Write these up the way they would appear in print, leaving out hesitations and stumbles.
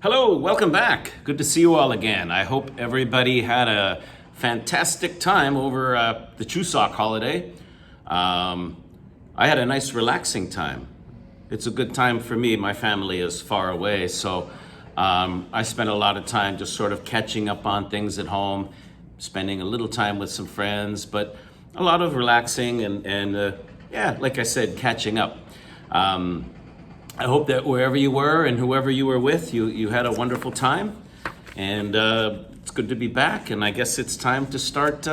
Hello, welcome back. Good to see you all again. I hope everybody had a fantastic time over the Chuseok holiday. I had a nice relaxing time. It's a good time for me. My family is far away, so I spent a lot of time just sort of catching up on things at home, spending a little time with some friends, but a lot of relaxing and like I said, catching up. I hope that wherever you were and whoever you were with, you had a wonderful time. And it's good to be back. And I guess it's time to start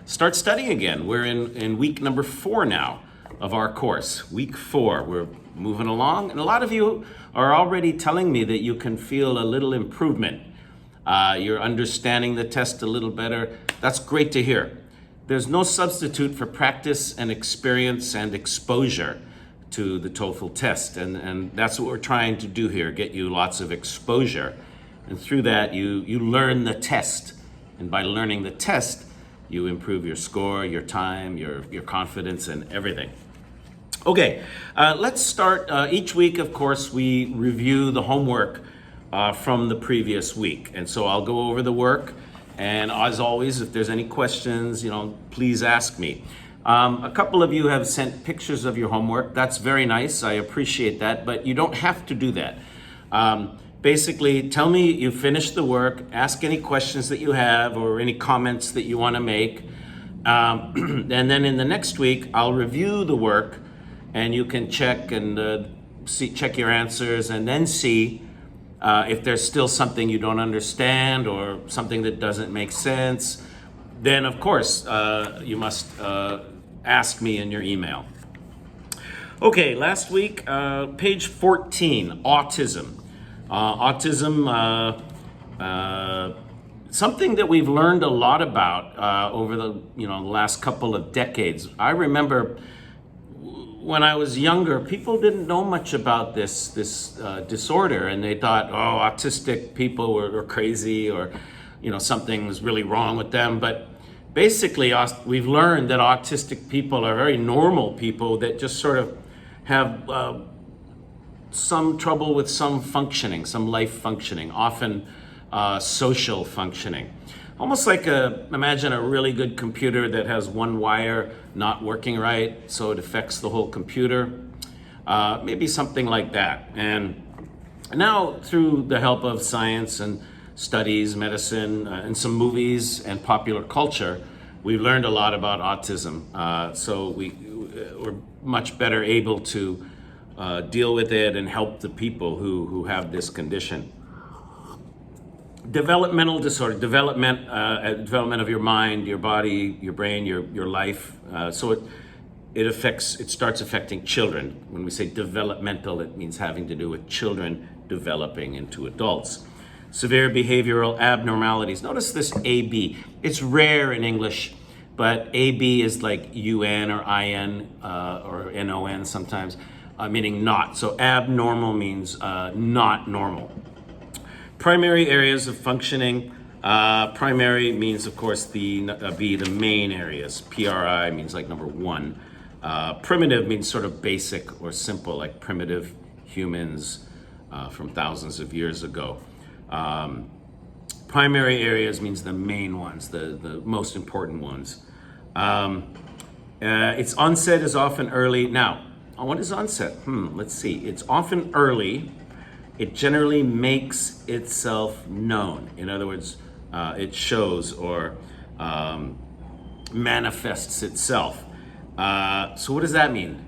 studying again. We're in week number 4 now of our course. Week 4. We're moving along. And a lot of you are already telling me that you can feel a little improvement. You're understanding the test a little better. That's great to hear. There's no substitute for practice and experience and exposure to the TOEFL test, and that's what we're trying to do here, get you lots of exposure. And through that, you learn the test. And by learning the test, you improve your score, your time, your confidence, and everything. Okay, let's start. Each week, of course, we review the homework from the previous week. And so I'll go over the work, and as always, if there's any questions, please ask me. A couple of you have sent pictures of your homework. That's very nice. I appreciate that, but you don't have to do that. Basically, tell me you finished the work, ask any questions that you have or any comments that you want to make. And then in the next week, I'll review the work and you can check and check your answers and then see if there's still something you don't understand or something that doesn't make sense. Then, of course, you must ask me in your email. Okay, last week, page 14, autism. Something that we've learned a lot about over the last couple of decades. I remember when I was younger, people didn't know much about this disorder, and they thought, autistic people were crazy, or something's really wrong with them. But basically, we've learned that autistic people are very normal people that just sort of have some trouble with some functioning, some life functioning, often social functioning. Almost like imagine a really good computer that has one wire not working right, so it affects the whole computer. Maybe something like that. And now, through the help of science and studies, medicine, and some movies and popular culture, we've learned a lot about autism. So we're much better able to deal with it and help the people who have this condition. Developmental disorder, development of your mind, your body, your brain, your life. So it starts affecting children. When we say developmental, it means having to do with children developing into adults. Severe behavioral abnormalities. Notice this AB. It's rare in English, but AB is like UN or IN or NON sometimes, meaning not. So abnormal means not normal. Primary areas of functioning. Primary means, of course, the main areas. PRI means like number 1. Primitive means sort of basic or simple, like primitive humans from thousands of years ago. Primary areas means the main ones, the most important ones. Its onset is often early. Now, what is onset? Let's see. It's often early. It generally makes itself known. In other words, it shows or manifests itself. So what does that mean?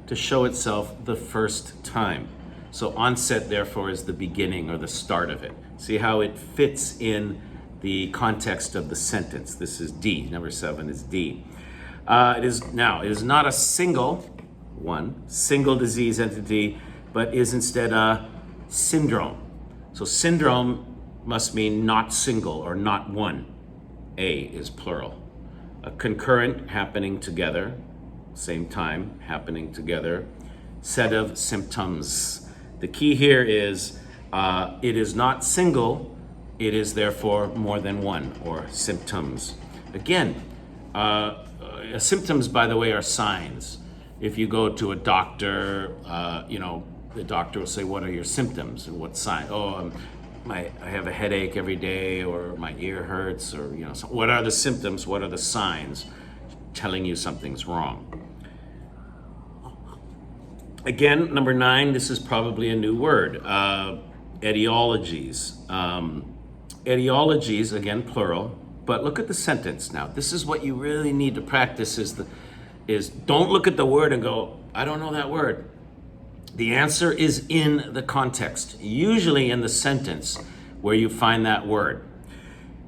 To show itself the first time. So onset, therefore, is the beginning or the start of it. See how it fits in the context of the sentence. This is D. Number 7 is D. It is not a single disease entity, but is instead a syndrome. So syndrome must mean not single or not one. A is plural. A concurrent, happening together, same time, happening together, set of symptoms. The key here is it is not single, it is therefore more than one, or symptoms. Again, symptoms, by the way, are signs. If you go to a doctor, the doctor will say, what are your symptoms and what sign? Oh, I have a headache every day, or my ear hurts, or so what are the symptoms? What are the signs telling you something's wrong? Again, number 9, this is probably a new word, etiologies. Etiologies, again, plural, but look at the sentence now. This is what you really need to practice is don't look at the word and go, I don't know that word. The answer is in the context, usually in the sentence where you find that word.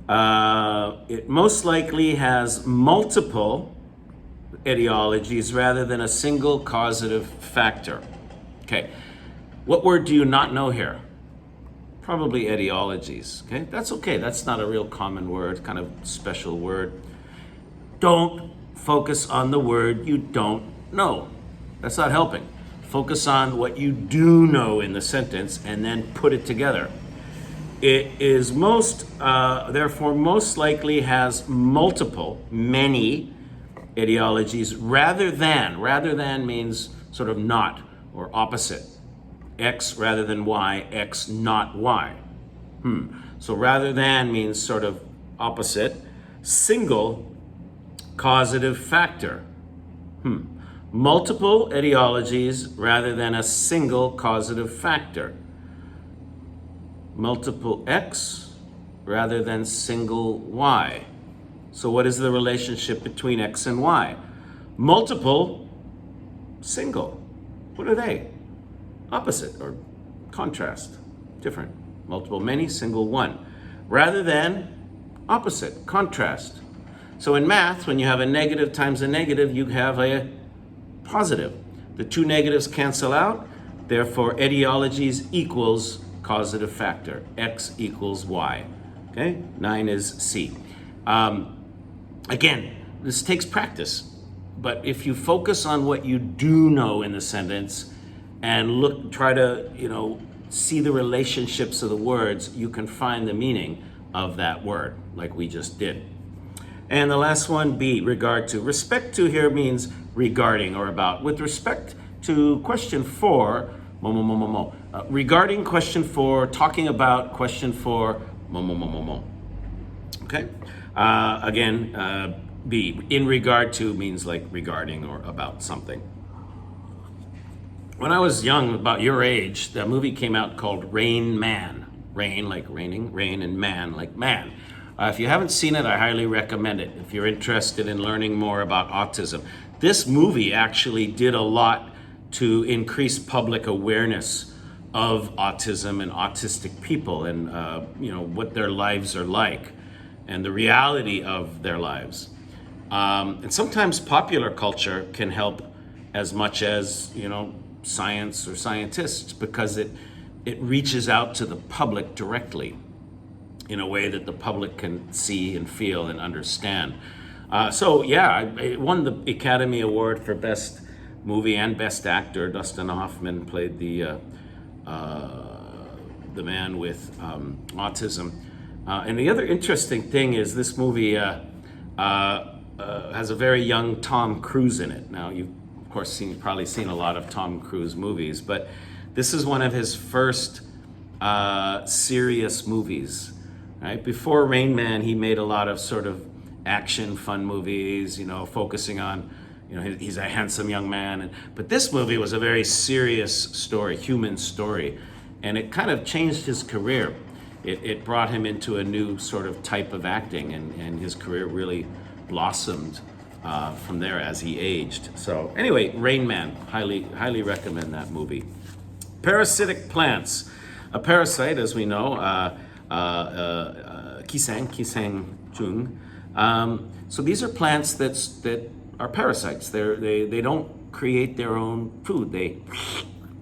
It most likely has multiple etiologies rather than a single causative factor. Okay, what word do you not know here? Probably etiologies. Okay, that's okay. That's not a real common word, kind of special word. Don't focus on the word you don't know. That's not helping. Focus on what you do know in the sentence and then put it together. It is therefore most likely has many etiologies rather than means sort of not or opposite. X rather than Y, X not Y. So rather than means sort of opposite. Single causative factor. Multiple etiologies rather than a single causative factor. Multiple X rather than single Y. So what is the relationship between X and Y? Multiple, single. What are they? Opposite or contrast, different. Multiple, many, single, one. Rather than opposite, contrast. So in math, when you have a negative times a negative, you have a positive. The two negatives cancel out, therefore etiologies equals causative factor. X equals Y. Okay, 9 is C. Again, this takes practice, but if you focus on what you do know in the sentence and try to, see the relationships of the words, you can find the meaning of that word, like we just did. And the last one, B, regard to. Respect to here means regarding or about. With respect to question 4, regarding question 4, talking about question 4, Okay? Again, B, in regard to means like regarding or about something. When I was young, about your age, the movie came out called Rain Man. Rain like raining, rain, and man like man. If you haven't seen it, I highly recommend it if you're interested in learning more about autism. This movie actually did a lot to increase public awareness of autism and autistic people and what their lives are like and the reality of their lives. And sometimes popular culture can help as much as, science or scientists, because it reaches out to the public directly in a way that the public can see and feel and understand. It won the Academy Award for Best Movie and Best Actor. Dustin Hoffman played the man with autism. And the other interesting thing is this movie has a very young Tom Cruise in it. Now, you've, of course, probably seen a lot of Tom Cruise movies, but this is one of his first serious movies. Right? Before Rain Man, he made a lot of sort of action, fun movies, focusing on, he's a handsome young man. But this movie was a very serious story, human story, and it kind of changed his career. It brought him into a new sort of type of acting, and his career really blossomed from there as he aged. So anyway, Rain Man, highly recommend that movie. Parasitic plants. A parasite, as we know, Kisang Chung. So these are plants that are parasites. They don't create their own food. They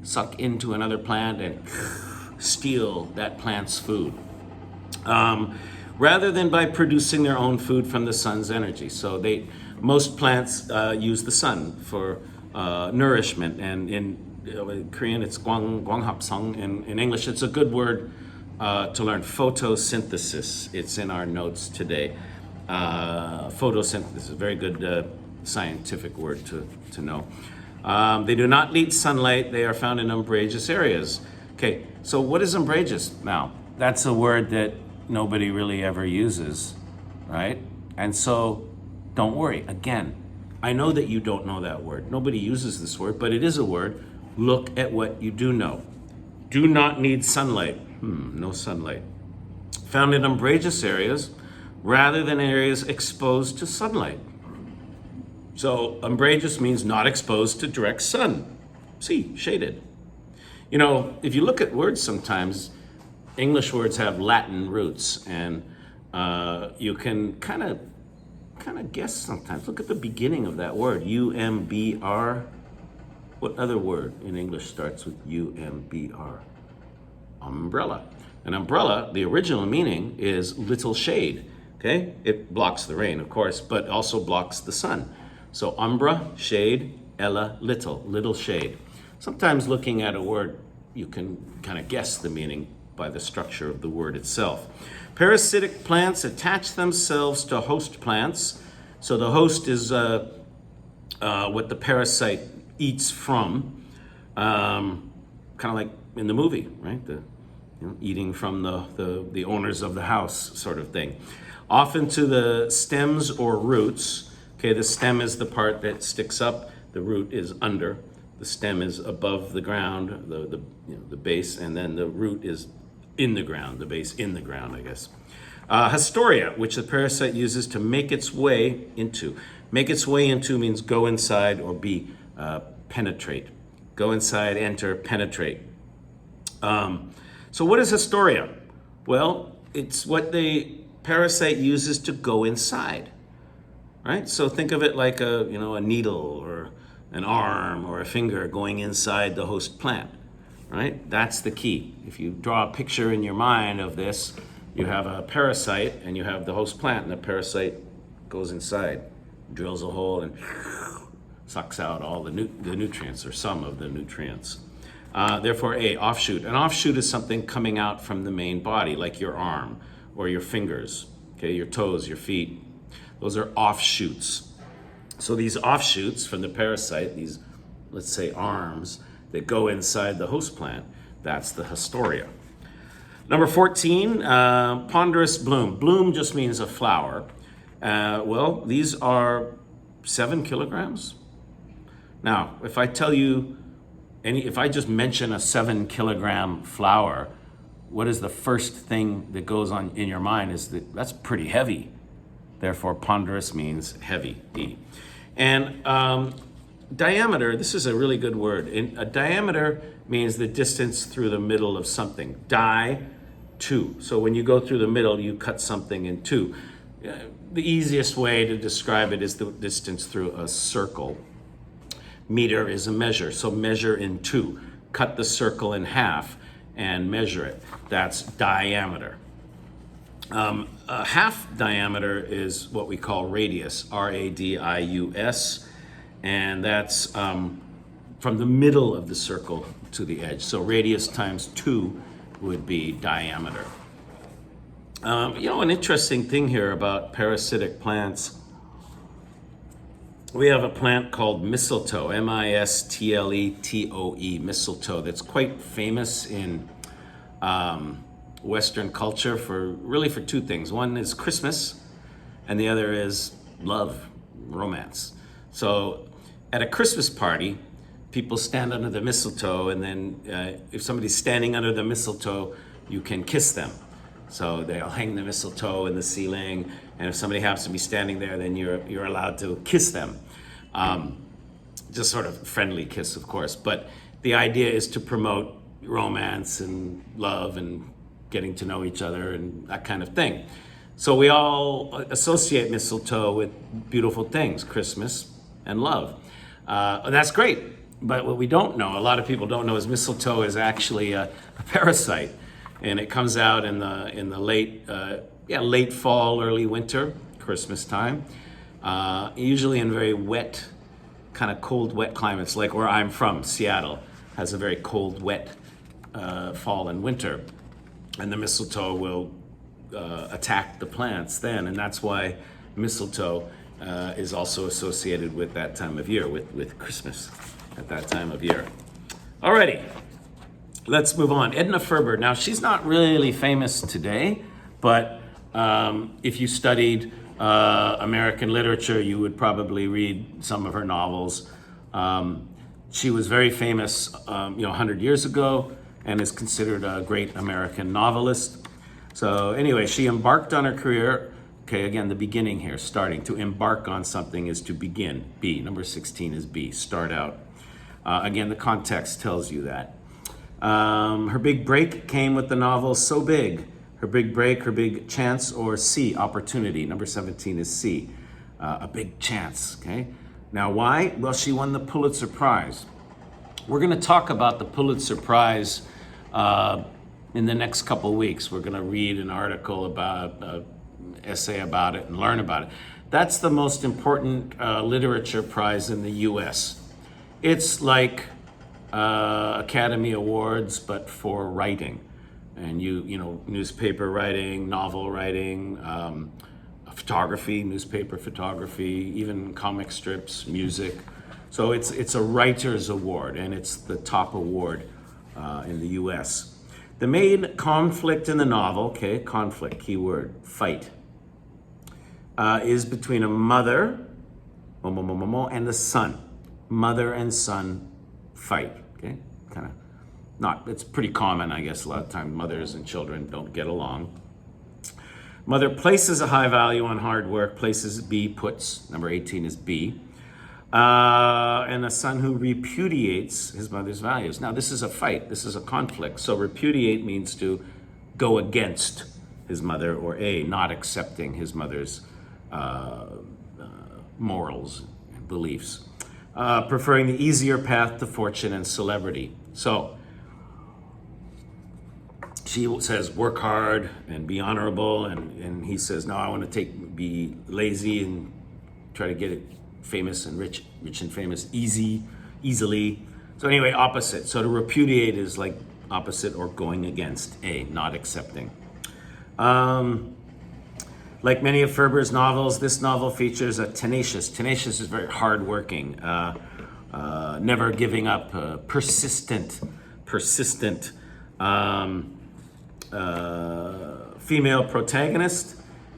suck into another plant and steal that plant's food, rather than by producing their own food from the sun's energy. So most plants use the sun for nourishment, and in Korean it's Gwanghapsang. In English it's a good word to learn, photosynthesis. It's in our notes today. Photosynthesis is a very good scientific word to know. They do not need sunlight. They are found in umbrageous areas. Okay, so what is umbrageous? Now, that's a word that nobody really ever uses, right? And so don't worry. Again, I know that you don't know that word. Nobody uses this word, but it is a word. Look at what you do know. Do not need sunlight. No sunlight. Found in umbrageous areas rather than areas exposed to sunlight. So umbrageous means not exposed to direct sun. See, shaded. You know, if you look at words sometimes, English words have Latin roots, and you can kind of guess sometimes. Look at the beginning of that word, UMBR. What other word in English starts with UMBR? Umbrella. An umbrella, the original meaning is little shade. Okay, it blocks the rain, of course, but also blocks the sun. So umbra, shade, ella, little shade. Sometimes looking at a word, you can kind of guess the meaning by the structure of the word itself. Parasitic plants attach themselves to host plants. So the host is what the parasite eats from, kind of like in the movie, right? Eating from the owners of the house sort of thing. Often to the stems or roots. Okay, the stem is the part that sticks up, the root is under, the stem is above the ground, the base, and then the root is in the ground, the base in the ground, I guess. Historia, which the parasite uses to make its way into. Make its way into means go inside or penetrate. Go inside, enter, penetrate. So what is Historia? Well, it's what the parasite uses to go inside. Right? So think of it like a needle or an arm or a finger going inside the host plant, right? That's the key. If you draw a picture in your mind of this, you have a parasite and you have the host plant, and the parasite goes inside, drills a hole and sucks out all the nutrients or some of the nutrients. Therefore, offshoot. An offshoot is something coming out from the main body, like your arm or your fingers, okay, your toes, your feet. Those are offshoots. So these offshoots from the parasite, these, let's say, arms that go inside the host plant, that's the Historia. Number 14, ponderous bloom. Bloom just means a flower. Well, these are 7 kilograms. Now, if I tell you, if I just mention a 7 kilogram flower, what is the first thing that goes on in your mind is that's pretty heavy. Therefore, ponderous means heavy, D. And diameter, this is a really good word. A diameter means the distance through the middle of something. Two. So when you go through the middle, you cut something in two. The easiest way to describe it is the distance through a circle. Meter is a measure, so measure in two. Cut the circle in half and measure it. That's diameter. A half diameter is what we call radius, radius, and that's from the middle of the circle to the edge. So radius times 2 would be diameter. An interesting thing here about parasitic plants, we have a plant called mistletoe, mistletoe, mistletoe, that's quite famous in Western culture for two things. One is Christmas, and the other is love, romance. So at a Christmas party, people stand under the mistletoe, and then if somebody's standing under the mistletoe, you can kiss them. So they'll hang the mistletoe in the ceiling, and if somebody happens to be standing there, then you're allowed to kiss them. Just sort of friendly kiss, of course, but the idea is to promote romance and love and getting to know each other and that kind of thing. So we all associate mistletoe with beautiful things, Christmas and love. That's great, but what we don't know, a lot of people don't know, is mistletoe is actually a parasite, and it comes out in the late fall, early winter, Christmas time, usually in very wet, kind of cold, wet climates, like where I'm from, Seattle, has a very cold, wet fall and winter. And the mistletoe will attack the plants then, and that's why mistletoe is also associated with that time of year, with Christmas. at that time of year. Alrighty, let's move on. Edna Ferber. Now, she's not really famous today, but if you studied American literature, you would probably read some of her novels. She was very famous, 100 years ago, and is considered a great American novelist. So anyway, she embarked on her career. Okay, again, the beginning here, starting. To embark on something is to begin. B, number 16 is B, start out. Again, the context tells you that. Her big break came with the novel So Big. Her big break, her big chance, or C, opportunity. Number 17 is C, a big chance, okay? Now why? Well, she won the Pulitzer Prize. We're gonna talk about the Pulitzer Prize in the next couple weeks. We're gonna read an article about, essay about it and learn about it. That's the most important literature prize in the US. It's like Academy Awards, but for writing. And newspaper writing, novel writing, photography, newspaper photography, even comic strips, music. So it's a writer's award, and it's the top award in the US. The main conflict in the novel, okay, conflict, keyword, fight, is between a mother, and a son. Mother and son fight, okay? It's pretty common, I guess, a lot of times mothers and children don't get along. Mother places a high value on hard work, places B, puts, number 18 is B, and a son who repudiates his mother's values. Now, this is a fight, this is a conflict. So repudiate means to go against his mother, or A, not accepting his mother's morals and beliefs. Preferring the easier path to fortune and celebrity. So, she says, work hard and be honorable, and he says, no, I want to be lazy and try to get it famous and rich and famous easily. So anyway, opposite. So to repudiate is like opposite or going against. A, not accepting. Like many of Ferber's novels, this novel features a tenacious. Tenacious is very hardworking, never giving up, persistent. Female protagonist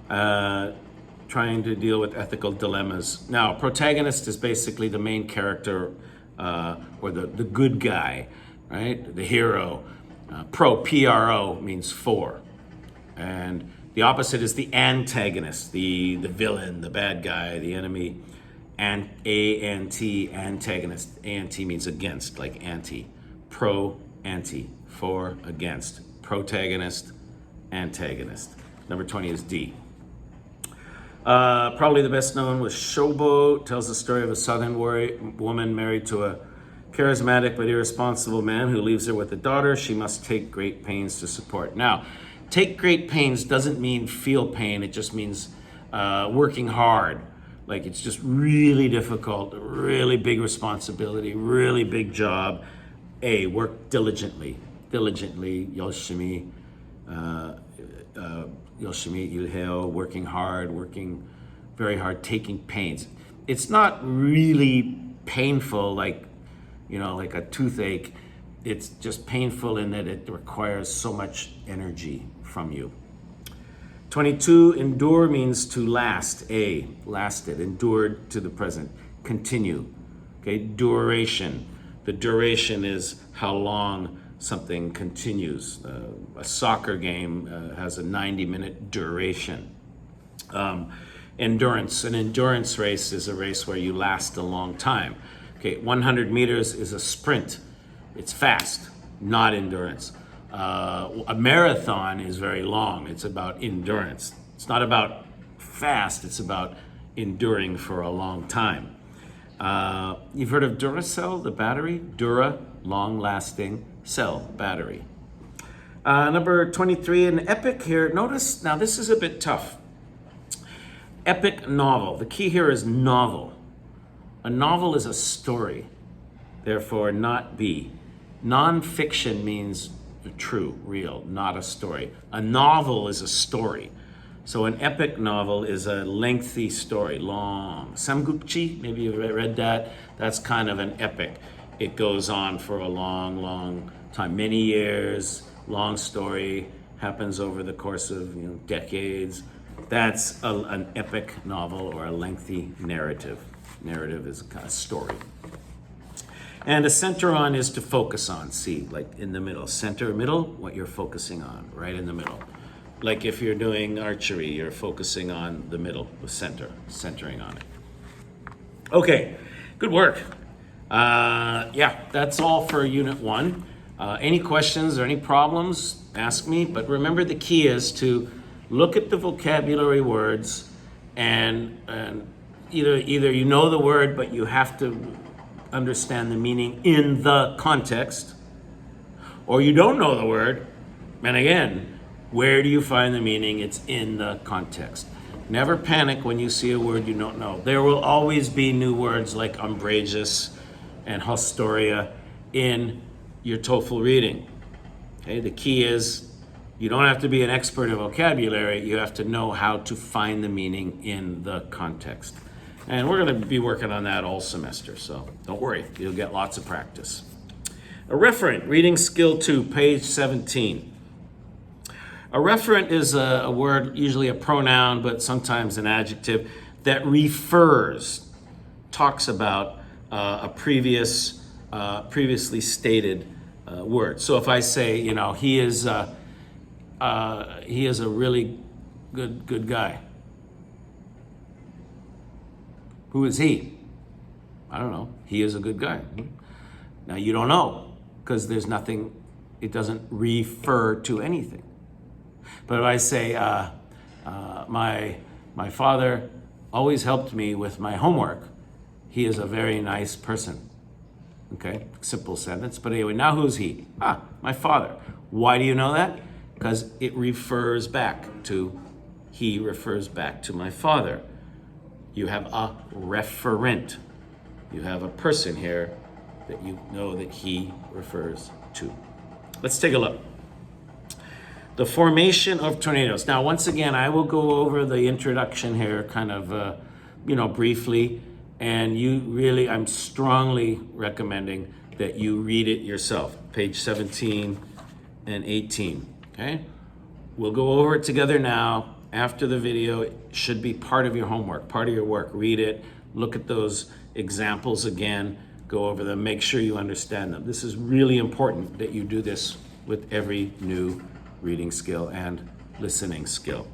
trying to deal with ethical dilemmas. Now, protagonist is basically the main character or the good guy, right? The hero. P-R-O means for. And the opposite is the antagonist, the villain, the bad guy, the enemy. And A-N-T, antagonist. A-N-T means against, like anti. Pro, anti, for, against. Protagonist, antagonist. Number 20 is D. Probably the best known was Showboat. Tells the story of a Southern woman married to a charismatic but irresponsible man who leaves her with a daughter she must take great pains to support. Now, take great pains doesn't mean feel pain. It just means working hard. Like it's just really difficult, really big responsibility, really big job. A, work diligently. 열심히, 일해요, working hard, working very hard, taking pains. It's not really painful like a toothache. It's just painful in that it requires so much energy from you. 22, endure means to last. A, lasted, endured to the present, continue. Okay, duration. The duration is how long something continues. A soccer game has a 90-minute duration. Endurance. An endurance race is a race where you last a long time. Okay, 100 meters is a sprint. It's fast, not endurance. A marathon is very long. It's about endurance. It's not about fast. It's about enduring for a long time. You've heard of Duracell, the battery? Dura, long-lasting, cell, battery. Number 23, an epic here. Notice, now this is a bit tough. Epic novel. The key here is novel. A novel is a story, therefore not B. Non-fiction means true, real, not a story. A novel is a story. So an epic novel is a lengthy story, long. Samgukji, maybe you've read that. That's kind of an epic. it goes on for a long, long time, many years, long story, happens over the course of decades. That's an epic novel or a lengthy narrative. Narrative is a kind of story. And a center on is to focus on. See, like in the middle. Center, middle, what you're focusing on, right in the middle. Like if you're doing archery, you're focusing on the middle, the center, centering on it. Okay, good work. Yeah, that's all for Unit 1. Any questions or any problems, ask me. But remember, the key is to look at the vocabulary words and either you know the word, but you have to understand the meaning in the context, or you don't know the word, and again, where do you find the meaning? It's in the context. Never panic when you see a word you don't know. There will always be new words like umbrageous and historia in your TOEFL reading. Okay, the key is you don't have to be an expert in vocabulary, you have to know how to find the meaning in the context. And we're going to be working on that all semester, so don't worry, you'll get lots of practice. A referent, reading skill 2, page 17. A referent is a word, usually a pronoun, but sometimes an adjective, that refers, talks about a previously stated word. So if I say, he is a really good guy. Who is he? I don't know. He is a good guy. Now you don't know because there's nothing, it doesn't refer to anything. But if I say, my father always helped me with my homework. He is a very nice person. Okay, simple sentence. But anyway, now who's he? My father. Why do you know that? Because it refers back to, he refers back to my father. You have a referent. You have a person here that you know that he refers to. Let's take a look. The formation of tornadoes. Now, once again, I will go over the introduction here kind of, briefly. And I'm strongly recommending that you read it yourself. Page 17 and 18, okay? We'll go over it together now. After the video, it should be part of your homework, part of your work. Read it, look at those examples again, go over them, make sure you understand them. This is really important that you do this with every new reading skill and listening skill.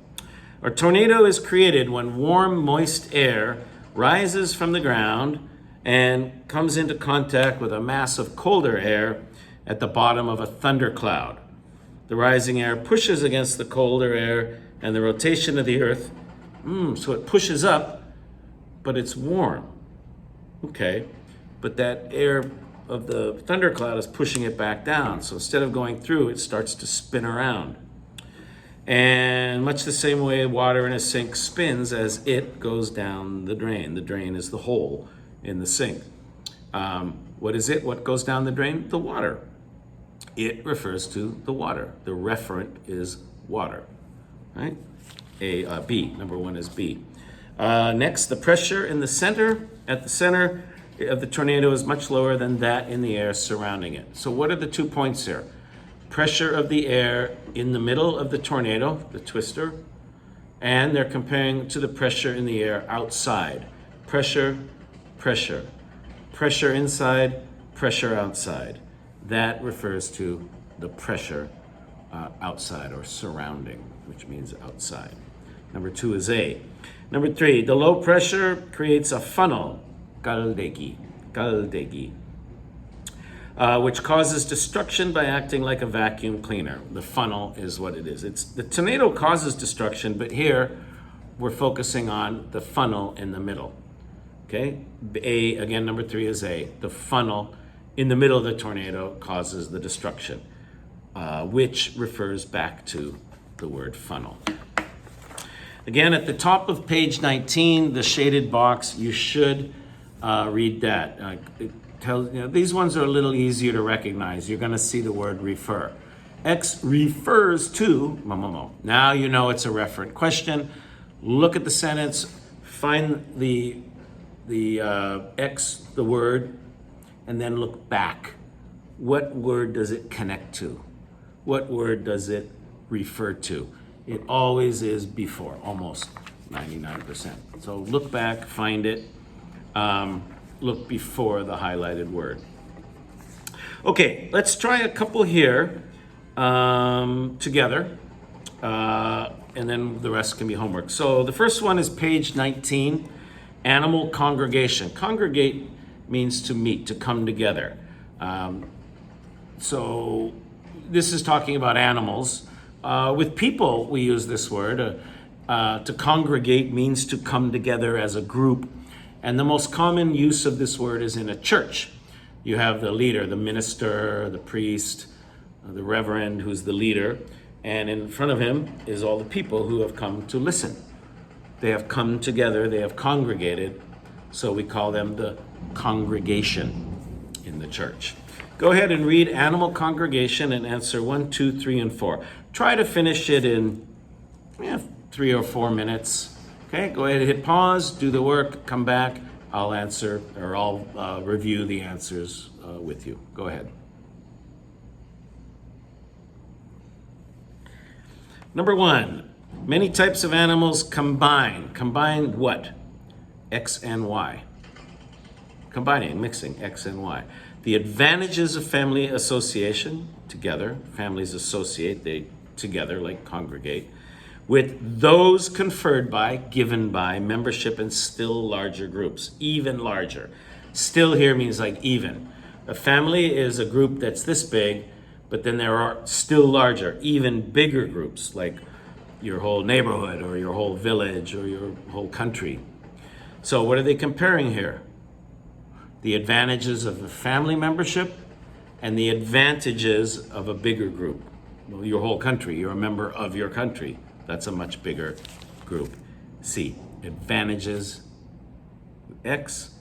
A tornado is created when warm, moist air rises from the ground and comes into contact with a mass of colder air at the bottom of a thundercloud. The rising air pushes against the colder air and the rotation of the earth, so it pushes up, but it's warm. Okay, but that air of the thundercloud is pushing it back down. So instead of going through, it starts to spin around. And much the same way water in a sink spins as it goes down the drain. The drain is the hole in the sink. What is it? What goes down the drain? The water. It refers to the water. The referent is water. Right? B. Number 1 is B. Next, the pressure in the center, at the center of the tornado is much lower than that in the air surrounding it. So what are the 2 points here? Pressure of the air in the middle of the tornado, the twister, and they're comparing to the pressure in the air outside. Pressure, pressure. Pressure inside, pressure outside. That refers to the pressure outside or surrounding, which means outside. Number 2 is A. Number 3, the low pressure creates a funnel, kaldegi, which causes destruction by acting like a vacuum cleaner. The funnel is what it is. The tornado causes destruction, but here we're focusing on the funnel in the middle. Okay, A, again, number 3 is A. The funnel in the middle of the tornado causes the destruction, which refers back to the word funnel. Again, at the top of page 19, the shaded box, you should read that. These ones are a little easier to recognize. You're going to see the word refer. X refers to, now you know it's a referent question. Look at the sentence, find the X, the word, and then look back. What word does it connect to? What word does it refer to? It always is before, almost 99%. So look back, find it, look before the highlighted word. Okay, let's try a couple here together, and then the rest can be homework. So the first one is page 19, animal congregation. Congregate means to meet, to come together. So this is talking about animals. With people, we use this word. To congregate means to come together as a group. And the most common use of this word is in a church. You have the leader, the minister, the priest, the reverend, who's the leader. And in front of him is all the people who have come to listen. They have come together, they have congregated. So we call them the congregation in the church. Go ahead and read animal congregation and answer 1, 2, 3, and 4. Try to finish it in 3 or 4 minutes. Okay, go ahead and hit pause, do the work, come back. I'll answer, or I'll review the answers with you. Go ahead. Number 1, many types of animals combine. Combine what? X and Y. Combining, mixing X and Y. The advantages of family association, together. Families associate, they together, like congregate. With those conferred by, given by, membership in still larger groups, even larger. Still here means like even. A family is a group that's this big, but then there are still larger, even bigger groups, like your whole neighborhood or your whole village or your whole country. So what are they comparing here? The advantages of a family membership and the advantages of a bigger group. Well, your whole country, you're a member of your country. That's a much bigger group. C, advantages X,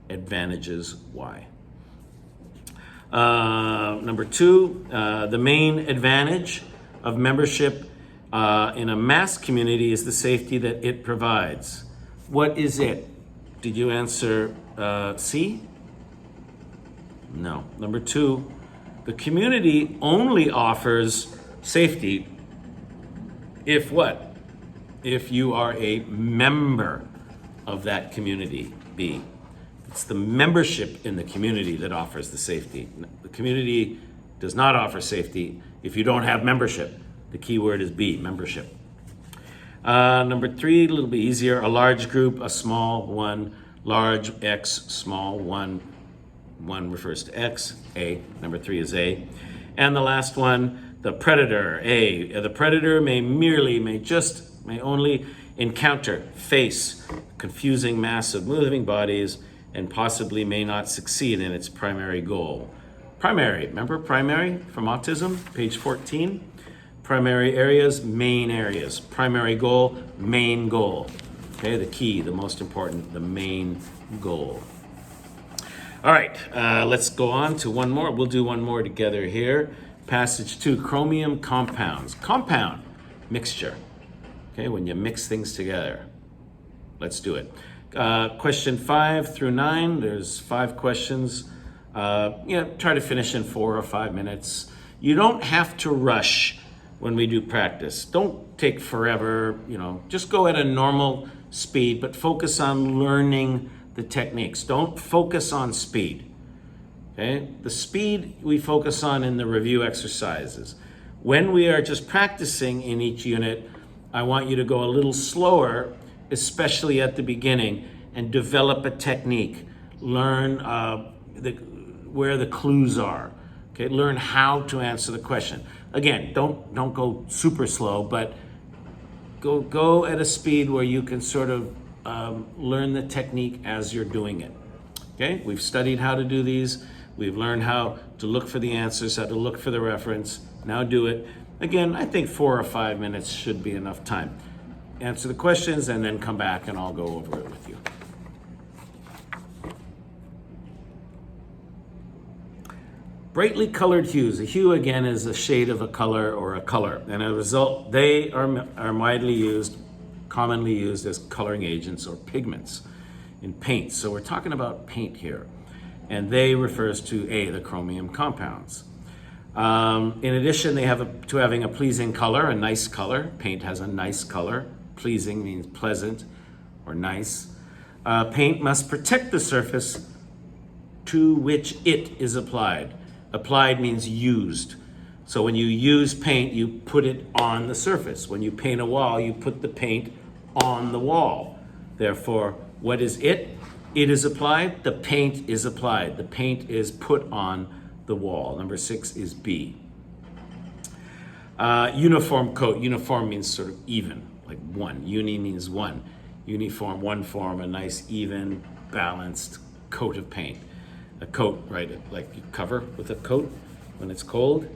advantages Y. Number 2, the main advantage of membership in a mass community is the safety that it provides. What is it? Did you answer C? No. Number 2, the community only offers safety if what? If you are a member of that community. B. It's the membership in the community that offers the safety. The community does not offer safety if you don't have membership. The key word is B, membership. Number 3, a little bit easier. A large group, a small one, large X, small one. 1 refers to X, A. Number 3 is A. And the last one, the predator, A. The predator may only encounter, face confusing mass of moving bodies and possibly may not succeed in its primary goal. Primary, remember primary from autism, page 14? Primary areas, main areas. Primary goal, main goal. Okay, the key, the most important, the main goal. All right, let's go on to one more. We'll do one more together here. Passage 2, chromium compounds. Compound, mixture. Okay, when you mix things together. Let's do it. Question 5 through 9, there's 5 questions. Try to finish in 4 or 5 minutes. You don't have to rush when we do practice. Don't take forever, just go at a normal speed, but focus on learning the techniques. Don't focus on speed. Okay? The speed we focus on in the review exercises. When we are just practicing in each unit, I want you to go a little slower, especially at the beginning, and develop a technique. Learn where the clues are. Okay? Learn how to answer the question. Again, don't go super slow, but go at a speed where you can sort of learn the technique as you're doing it. Okay, we've studied how to do these. We've learned how to look for the answers, how to look for the reference. Now do it. Again, I think 4 or 5 minutes should be enough time. Answer the questions and then come back and I'll go over it with you. Brightly colored hues. A hue, again, is a shade of a color or a color. And as a result, they are widely used, commonly used as coloring agents or pigments in paint. So we're talking about paint here. and they refers to the chromium compounds. In addition, they have to having a pleasing color, a nice color. Paint has a nice color. Pleasing means pleasant or nice. Paint must protect the surface to which it is applied. Applied means used. So when you use paint, you put it on the surface. When you paint a wall, you put the paint on the wall. Therefore, what is it? It is applied. The paint is applied. The paint is put on the wall. Number 6 is B. Uniform coat. Uniform means sort of even, like one. Uni means one. Uniform, one form, a nice, even, balanced coat of paint. A coat, right, like you cover with a coat when it's cold,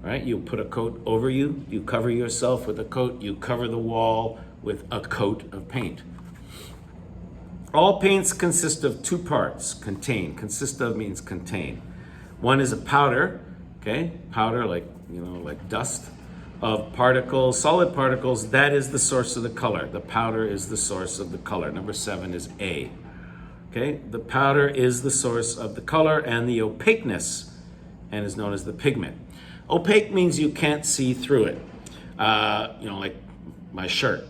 right? You put a coat over you, you cover yourself with a coat, you cover the wall with a coat of paint. All paints consist of 2 parts, contain. Consist of means contain. One is a powder, okay? Powder like, like dust of particles, solid particles, that is the source of the color. The powder is the source of the color. Number 7 is A. Okay, the powder is the source of the color and the opaqueness, and is known as the pigment. Opaque means you can't see through it. Like my shirt,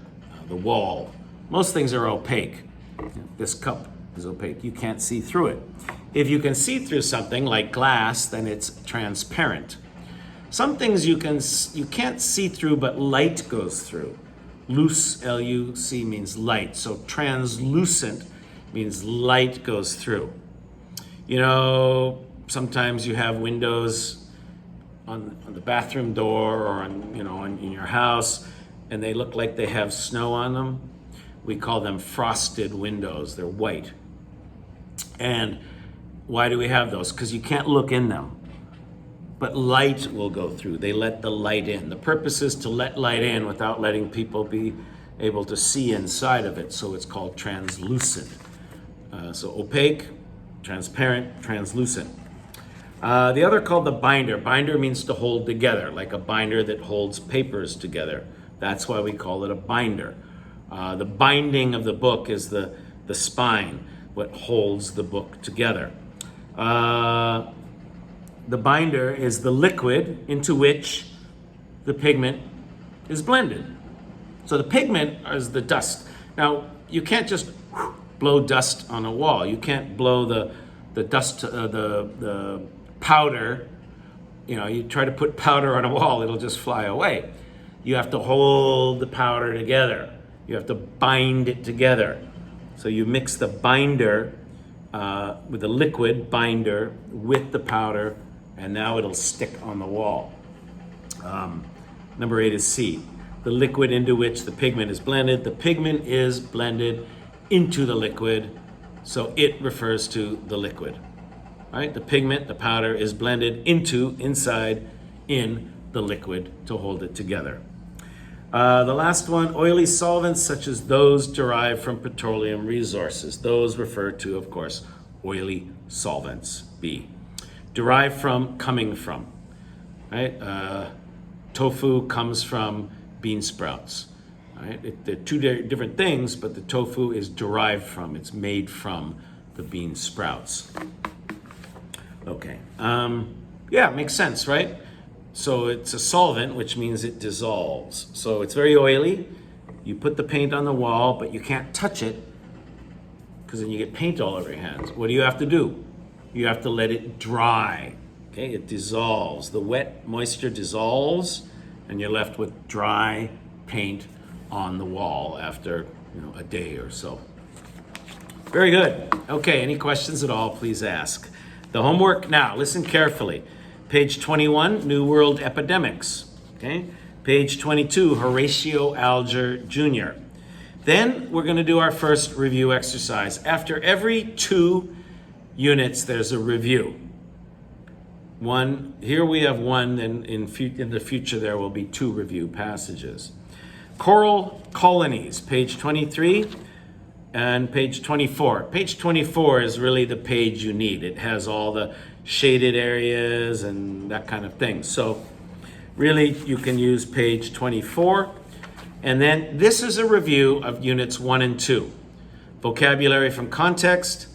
the wall. Most things are opaque. This cup is opaque. You can't see through it. If you can see through something like glass, then it's transparent. Some things you can't see through, but light goes through. Luce, L-U-C, means light. So translucent means light goes through. Sometimes you have windows on the bathroom door or in your house, and they look like they have snow on them. We call them frosted windows. They're white. And why do we have those? Because you can't look in them, but light will go through. They let the light in. The purpose is to let light in without letting people be able to see inside of it, so it's called translucent. So opaque, transparent, translucent. The other called the binder. Binder means to hold together, like a binder that holds papers together. That's why we call it a binder. The binding of the book is the spine, what holds the book together. The binder is the liquid into which the pigment is blended. So the pigment is the dust. Now, you can't just blow dust on a wall. You can't blow the dust, the powder. You try to put powder on a wall, it'll just fly away. You have to hold the powder together. You have to bind it together. So you mix the binder with the liquid binder with the powder, and now it'll stick on the wall. Number 8 is C. The liquid into which the pigment is blended. The pigment is blended into the liquid, so it refers to the liquid. Right? The pigment, the powder, is blended inside in the liquid to hold it together. The last one, oily solvents such as those derived from petroleum resources. Those refer to, of course, oily solvents, B. Derived from, coming from. Right? Tofu comes from bean sprouts. Right? They're 2 different things, but the tofu is derived from, it's made from the bean sprouts. Okay. Makes sense, right? So it's a solvent, which means it dissolves. So it's very oily. You put the paint on the wall, but you can't touch it because then you get paint all over your hands. What do you have to do? You have to let it dry. Okay, it dissolves. The wet moisture dissolves, and you're left with dry paint on the wall after a day or so. Very good. Okay, any questions at all, please ask. The homework now, listen carefully. Page 21, New World Epidemics. Okay. Page 22, Horatio Alger Jr. Then we're going to do our first review exercise. After every 2 units, there's a review. One, here we have one, and in the future there will be 2 review passages. Coral colonies, page 23 and page 24. Page 24 is really the page you need. It has all the shaded areas and that kind of thing. So really you can use page 24. And then this is a review of units 1 and 2. Vocabulary from context,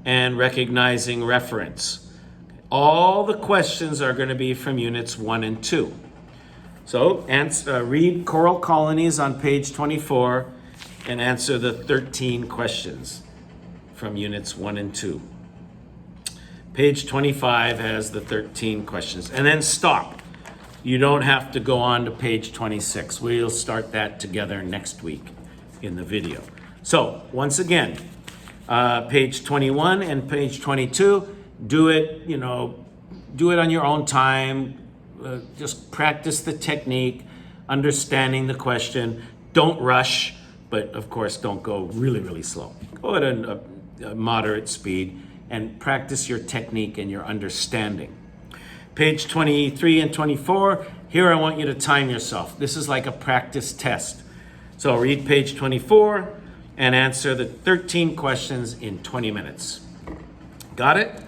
and recognizing reference. All the questions are going to be from units 1 and 2. So read Coral Colonies on page 24 and answer the 13 questions from units 1 and 2. Page 25 has the 13 questions. And then stop. You don't have to go on to page 26. We'll start that together next week in the video. So once again, page 21 and page 22, do it on your own time. Just practice the technique, understanding the question. Don't rush, but of course don't go really, really slow. Go at a moderate speed and practice your technique and your understanding. Page 23 and 24, here I want you to time yourself. This is like a practice test. So read page 24 and answer the 13 questions in 20 minutes. Got it?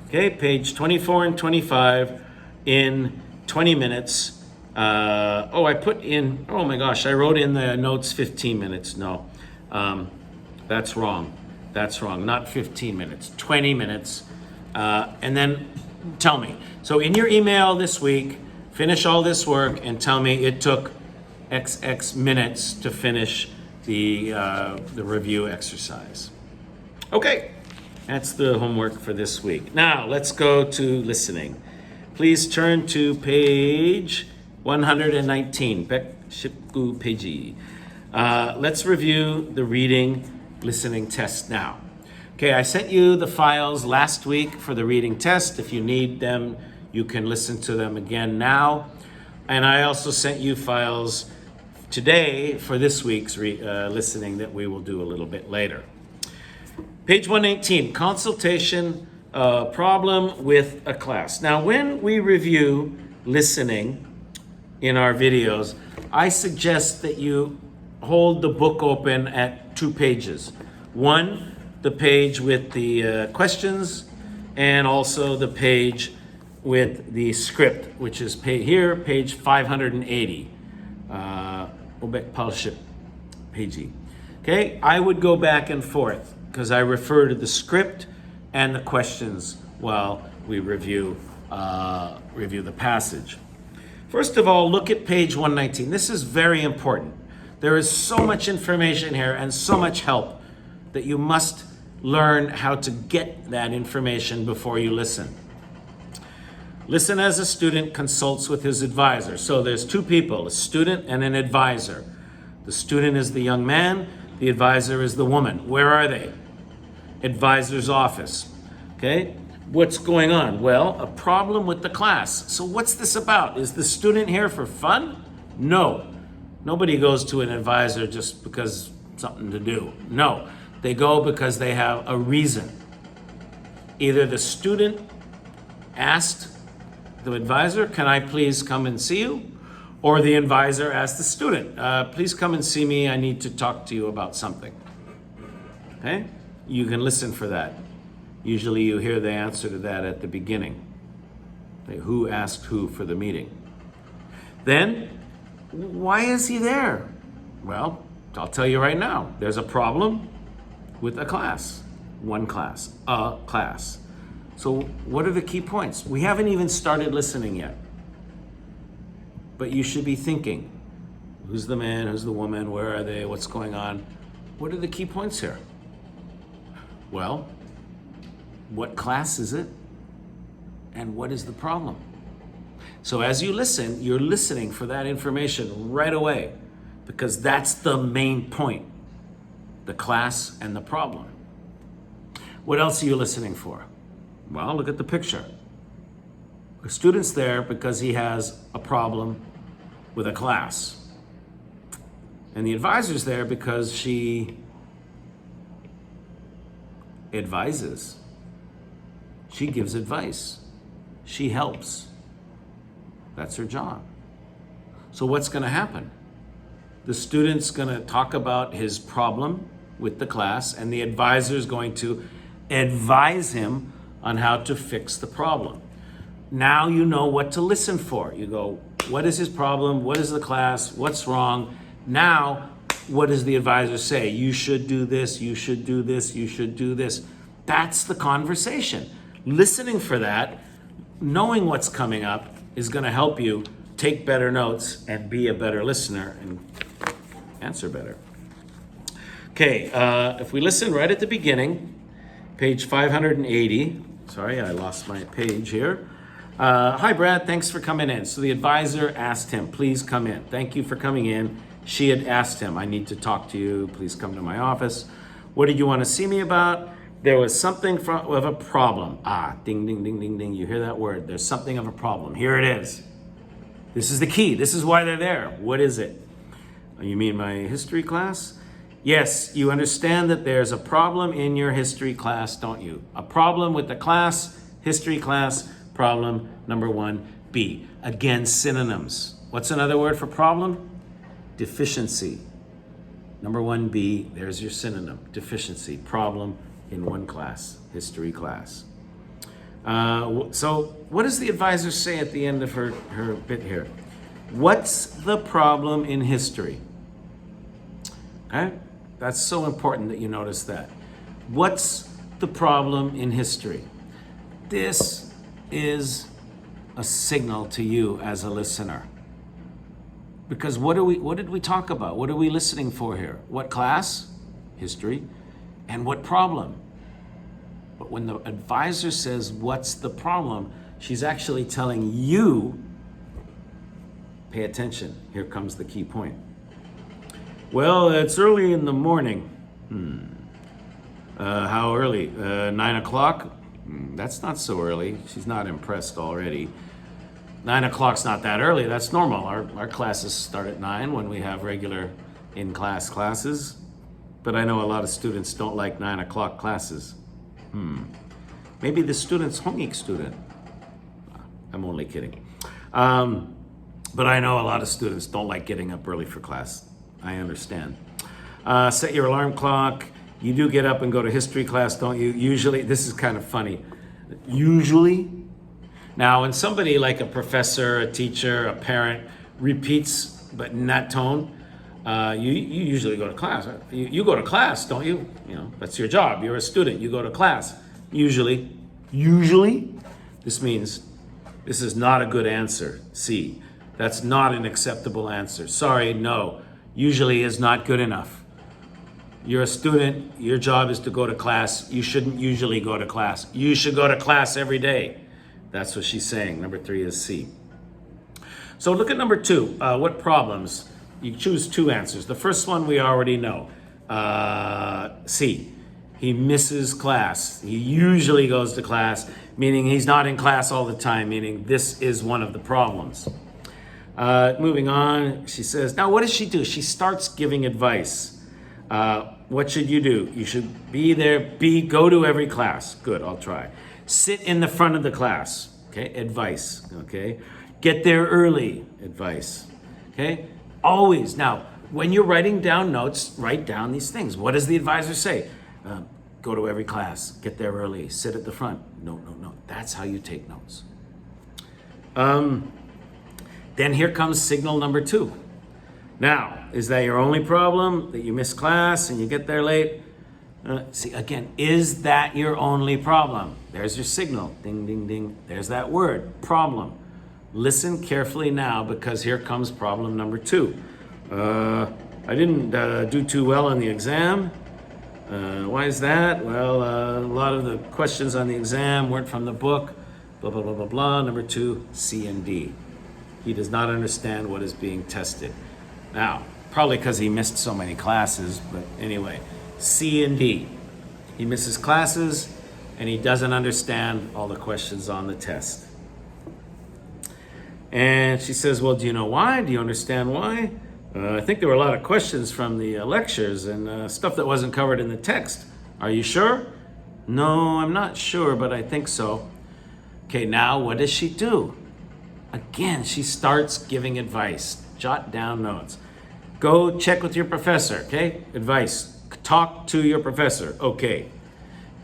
Okay, page 24 and 25 in 20 minutes. Oh my gosh, I wrote in the notes 15 minutes. No, that's wrong. That's wrong, not 15 minutes, 20 minutes. And then tell me. So in your email this week, finish all this work and tell me it took XX minutes to finish the review exercise. Okay, that's the homework for this week. Now let's go to listening. Please turn to page 119, Pek Shipku Peji. Let's review the reading listening test now. Okay, I sent you the files last week for the reading test. If you need them, you can listen to them again now. And I also sent you files today for this week's listening that we will do a little bit later. Page 118, consultation problem with a class. Now, when we review listening in our videos, I suggest that you hold the book open at 2 pages. One, the page with the questions, and also the page with the script, which is here, page 580. Obek Palship Peji. Okay, I would go back and forth because I refer to the script and the questions while we review the passage. First of all, look at page 119. This is very important. There is so much information here and so much help that you must learn how to get that information before you listen. Listen as a student consults with his advisor. So there's 2 people, a student and an advisor. The student is the young man, the advisor is the woman. Where are they? Advisor's office. Okay, what's going on? Well, a problem with the class. So what's this about? Is the student here for fun? No. Nobody goes to an advisor just because something to do. No, they go because they have a reason. Either the student asked the advisor, can I please come and see you? Or the advisor asked the student, please come and see me, I need to talk to you about something. Okay? You can listen for that. Usually you hear the answer to that at the beginning. Okay, who asked who for the meeting? Then, why is he there? Well, I'll tell you right now. There's a problem with a class. One class. A class. So what are the key points? We haven't even started listening yet. But you should be thinking, who's the man, who's the woman, where are they, what's going on? What are the key points here? Well, what class is it? And what is the problem? So as you listen, you're listening for that information right away, because that's the main point, the class and the problem. What else are you listening for? Well, look at the picture. The student's there because he has a problem with a class. And the advisor's there because she advises. She gives advice. She helps. That's her job. So what's going to happen? The student's going to talk about his problem with the class, and the advisor is going to advise him on how to fix the problem. Now you know what to listen for. You go, what is his problem? What is the class? What's wrong? Now, what does the advisor say? You should do this, you should do this, you should do this. That's the conversation. Listening for that, knowing what's coming up is going to help you take better notes and be a better listener and answer better. Okay, if we listen right at the beginning, page 580. Sorry, I lost my page here. Hi, Brad. Thanks for coming in. So the advisor asked him, please come in. Thank you for coming in. She had asked him, I need to talk to you. Please come to my office. What did you want to see me about? There was something of a problem. Ding, ding, ding, ding, ding. You hear that word. There's something of a problem. Here it is. This is the key. This is why they're there. What is it? You mean my history class? Yes, you understand that there's a problem in your history class, don't you? A problem with the class, history class, problem number 1B. Again, synonyms. What's another word for problem? Deficiency. Number 1B, there's your synonym. Deficiency, problem in one class, history class. So what does the advisor say at the end of her bit here? What's the problem in history? Okay? That's so important that you notice that. What's the problem in history? This is a signal to you as a listener. Because what did we talk about? What are we listening for here? What class? History. And what problem? But when the advisor says, what's the problem? She's actually telling you, pay attention. Here comes the key point. Well, it's early in the morning. How early? 9 o'clock? That's not so early. She's not impressed already. 9 o'clock's not that early. That's normal. Our classes start at 9 when we have regular in-class classes. But I know a lot of students don't like 9 o'clock classes. Maybe the student's Hongik student. I'm only kidding. But I know a lot of students don't like getting up early for class. I understand. Set your alarm clock. You do get up and go to history class, don't you? Usually, this is kind of funny. Usually. Now, when somebody like a professor, a teacher, a parent repeats, but in that tone, you usually go to class. Right? You go to class, don't you? You know, that's your job. You're a student. You go to class. Usually. This means this is not a good answer. C. That's not an acceptable answer. Sorry, no. Usually is not good enough. You're a student. Your job is to go to class. You shouldn't usually go to class. You should go to class every day. That's what she's saying. Number 3 is C. So look at number 2. What problems? You choose 2 answers. The first one we already know. C. He misses class. He usually goes to class, meaning he's not in class all the time, meaning this is one of the problems. Moving on, she says, now what does she do? She starts giving advice. What should you do? You should be there, go to every class. Good, I'll try. Sit in the front of the class. Okay, advice. Okay, get there early. Advice. Okay, always. Now, when you're writing down notes, write down these things. What does the advisor say? Go to every class. Get there early. Sit at the front. No. That's how you take notes. Then here comes signal number 2. Now, is that your only problem, that you miss class and you get there late? See, again, is that your only problem? There's your signal. Ding, ding, ding. There's that word, problem. Listen carefully now, because here comes problem number 2. I didn't do too well on the exam. Why is that? Well, a lot of the questions on the exam weren't from the book. Blah, blah, blah, blah, blah. Number 2, C and D. He does not understand what is being tested. Now, probably because he missed so many classes, but anyway, C and D. He misses classes and he doesn't understand all the questions on the test. And she says, well, do you know why? Do you understand why? I think there were a lot of questions from the lectures and stuff that wasn't covered in the text. Are you sure? No, I'm not sure, but I think so. Okay, now what does she do? Again, she starts giving advice. Jot down notes. Go check with your professor, okay? Advice. Talk to your professor, okay.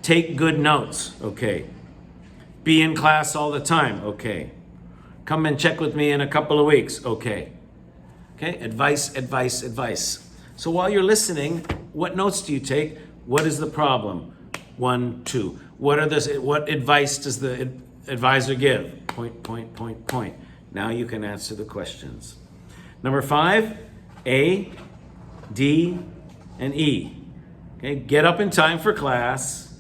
Take good notes, okay. Be in class all the time, okay. Come and check with me in a couple of weeks, okay. Okay, advice, advice. So while you're listening, what notes do you take? What is the problem? 1, 2. What advice does the advisor give? Point, point, point, point. Now you can answer the questions. Number 5, A, D, and E. Okay, get up in time for class.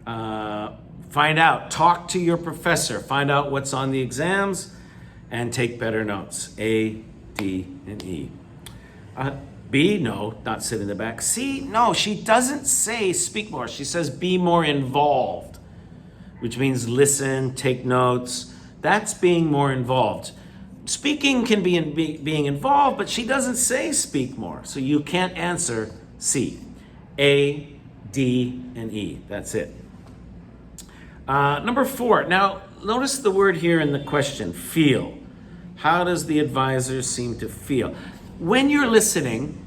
Find out, talk to your professor, find out what's on the exams, and take better notes. A, D, and E. B, no, not sit in the back. C, no, she doesn't say speak more. She says be more involved, which means listen, take notes. That's being more involved. Speaking can be being involved, but she doesn't say speak more. So you can't answer C. A, D, and E. That's it. Number 4. Now, notice the word here in the question, feel. How does the advisor seem to feel? When you're listening,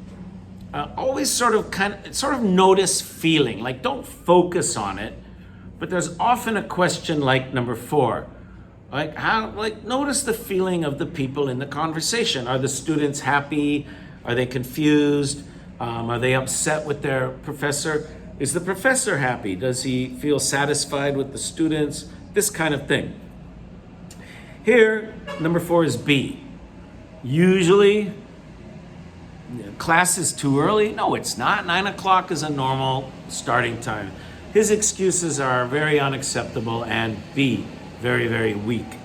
always sort of notice feeling. Like, don't focus on it. But there's often a question like number 4. Notice the feeling of the people in the conversation. Are the students happy? Are they confused? Are they upset with their professor? Is the professor happy? Does he feel satisfied with the students? This kind of thing. Here, number 4 is B. Usually, class is too early. No, it's not. 9 o'clock is a normal starting time. His excuses are very unacceptable, and B, very, very weak.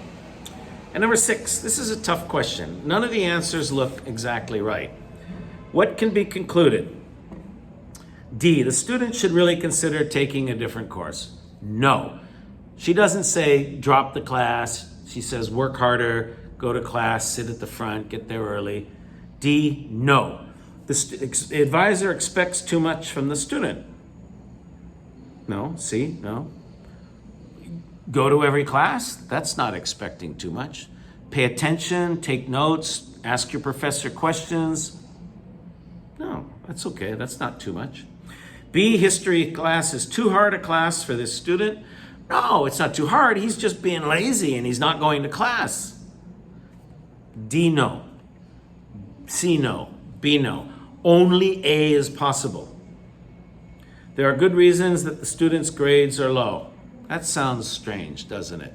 And number 6, this is a tough question. None of the answers look exactly right. What can be concluded? D, the student should really consider taking a different course. No. She doesn't say drop the class. She says work harder, go to class, sit at the front, get there early. D, no. The advisor expects too much from the student. No, C, no. Go to every class? That's not expecting too much. Pay attention, take notes, ask your professor questions. No, that's okay. That's not too much. B, history class is too hard a class for this student. No, it's not too hard. He's just being lazy and he's not going to class. D, no. C, no. B, no. Only A is possible. There are good reasons that the student's grades are low. That sounds strange, doesn't it?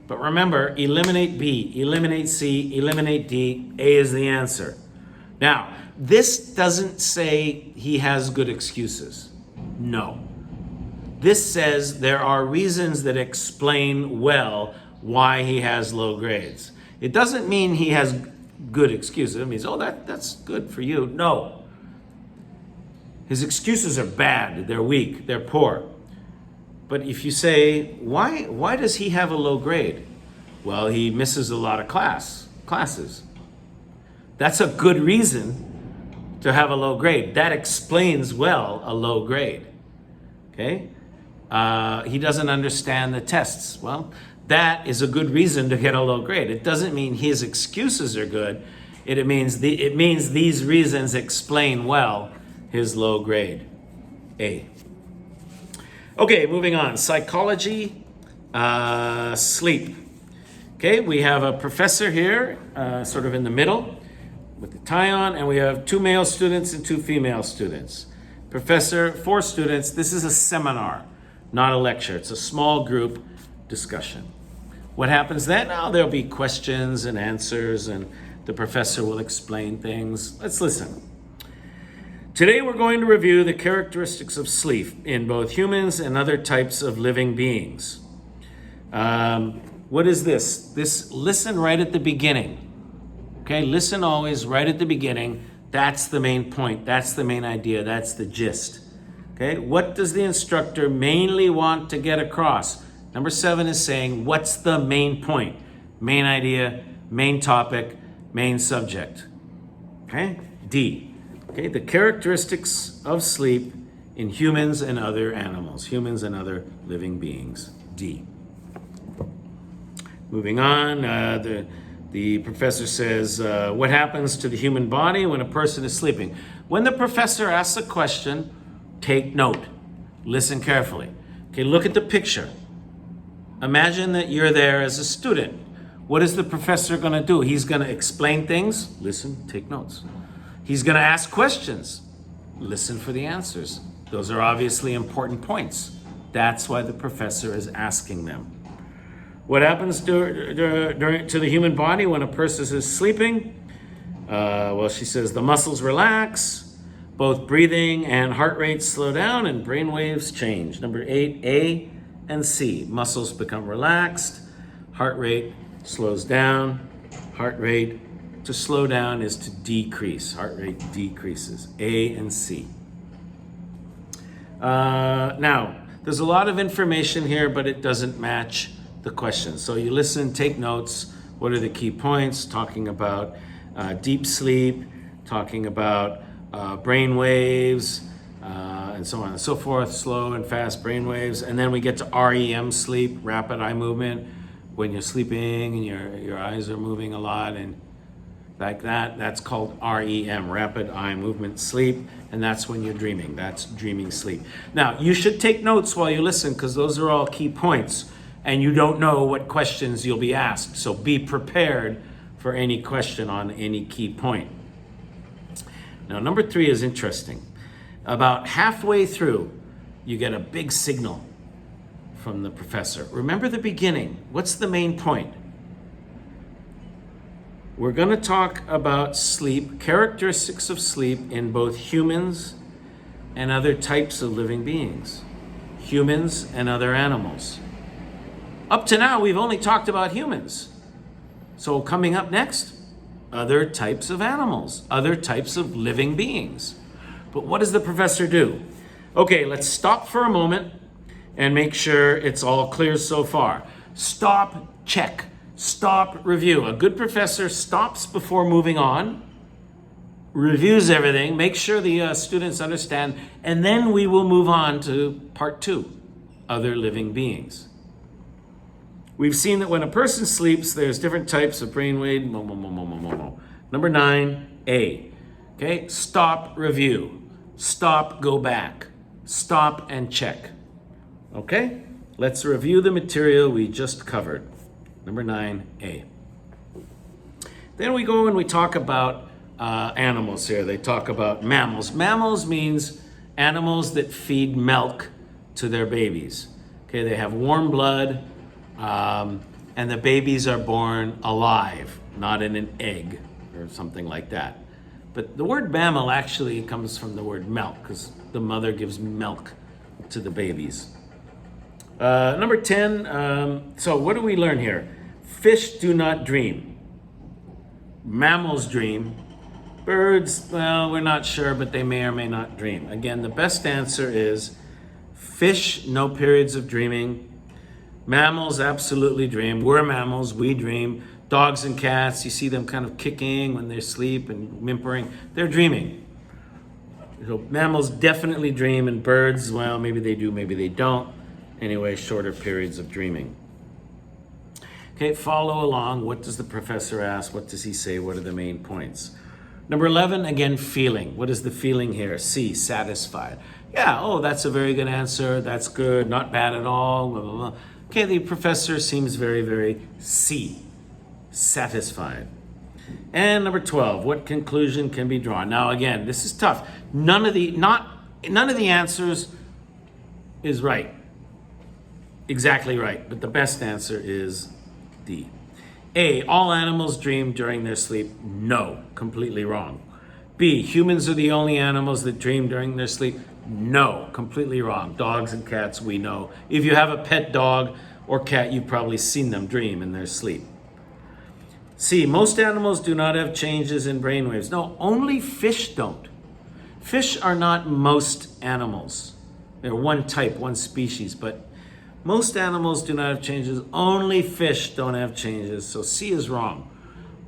But remember, eliminate B, eliminate C, eliminate D. A is the answer. Now, this doesn't say he has good excuses. No. This says there are reasons that explain well why he has low grades. It doesn't mean he has good excuses. It means, oh, that's good for you. No. His excuses are bad. They're weak. They're poor. But if you say, why does he have a low grade? Well, he misses a lot of classes. That's a good reason to have a low grade. That explains well a low grade. Okay? He doesn't understand the tests. Well, that is a good reason to get a low grade. It doesn't mean his excuses are good. It means these reasons explain well his low grade. A. Okay, moving on. Psychology, sleep. Okay, we have a professor here, sort of in the middle with the tie on, and we have 2 male students and 2 female students. Professor, 4 students. This is a seminar, not a lecture. It's a small group discussion. What happens then? Oh, there'll be questions and answers, and the professor will explain things. Let's listen. Today we're going to review the characteristics of sleep in both humans and other types of living beings. What is this? Listen right at the beginning. Okay, listen always right at the beginning. That's the main point. That's the main idea. That's the gist. Okay, what does the instructor mainly want to get across? Number 7 is saying, what's the main point? Main idea, main topic, main subject. Okay, D. Okay, the characteristics of sleep in humans and other animals, humans and other living beings. D. Moving on, the professor says, what happens to the human body when a person is sleeping? When the professor asks a question, take note. Listen carefully. Okay, look at the picture. Imagine that you're there as a student. What is the professor going to do? He's going to explain things. Listen, take notes. He's going to ask questions. Listen for the answers. Those are obviously important points. That's why the professor is asking them. What happens to the human body when a person is sleeping? Well, she says the muscles relax, both breathing and heart rate slow down, and brain waves change. Number 8, A and C. Muscles become relaxed, heart rate slows down. Heart rate to slow down is to decrease. Heart rate decreases. A and C. Now, there's a lot of information here, but it doesn't match the question. So you listen, take notes. What are the key points? Talking about deep sleep, talking about brain waves, and so on and so forth, slow and fast brain waves. And then we get to REM sleep, rapid eye movement, when you're sleeping and your eyes are moving a lot and like that. That's called REM, rapid eye movement sleep, and that's when you're dreaming. That's dreaming sleep. Now, you should take notes while you listen, because those are all key points, and you don't know what questions you'll be asked. So be prepared for any question on any key point. Now, number 3 is interesting. About halfway through, you get a big signal from the professor. Remember the beginning. What's the main point? We're going to talk about sleep, characteristics of sleep in both humans and other types of living beings, humans and other animals. Up to now, we've only talked about humans. So coming up next, other types of animals, other types of living beings. But what does the professor do? Okay, let's stop for a moment and make sure it's all clear so far. Stop, check. Stop, review. A good professor stops before moving on, reviews everything, makes sure the students understand, and then we will move on to part 2, other living beings. We've seen that when a person sleeps, there's different types of brainwave. Number 9, A. Okay, stop, review. Stop, go back. Stop and check. Okay, let's review the material we just covered. Number 9A. Then we go and we talk about animals here. They talk about mammals. Mammals means animals that feed milk to their babies. Okay, they have warm blood, and the babies are born alive, not in an egg or something like that. But the word mammal actually comes from the word milk, because the mother gives milk to the babies. Number 10, so what do we learn here? Fish do not dream. Mammals dream. Birds, well, we're not sure, but they may or may not dream. Again, the best answer is fish, no periods of dreaming. Mammals absolutely dream. We're mammals, we dream. Dogs and cats, you see them kind of kicking when they sleep and whimpering. They're dreaming. So mammals definitely dream, and birds, well, maybe they do, maybe they don't. Anyway, shorter periods of dreaming. Okay, follow along. What does the professor ask? What does he say? What are the main points? Number 11, again, feeling. What is the feeling here? C, satisfied. Yeah, oh, that's a very good answer. That's good, not bad at all. Blah, blah, blah. Okay, the professor seems very, very C, satisfied. And number 12, what conclusion can be drawn? Now, again, this is tough. None of the answers is right. Exactly right, but the best answer is D. A, all animals dream during their sleep. No, completely wrong. B, humans are the only animals that dream during their sleep. No, completely wrong. Dogs and cats, we know. If you have a pet dog or cat, you've probably seen them dream in their sleep. C, most animals do not have changes in brainwaves. No, only fish don't. Fish are not most animals. They're one type, one species, but most animals do not have changes. Only fish don't have changes, so C is wrong.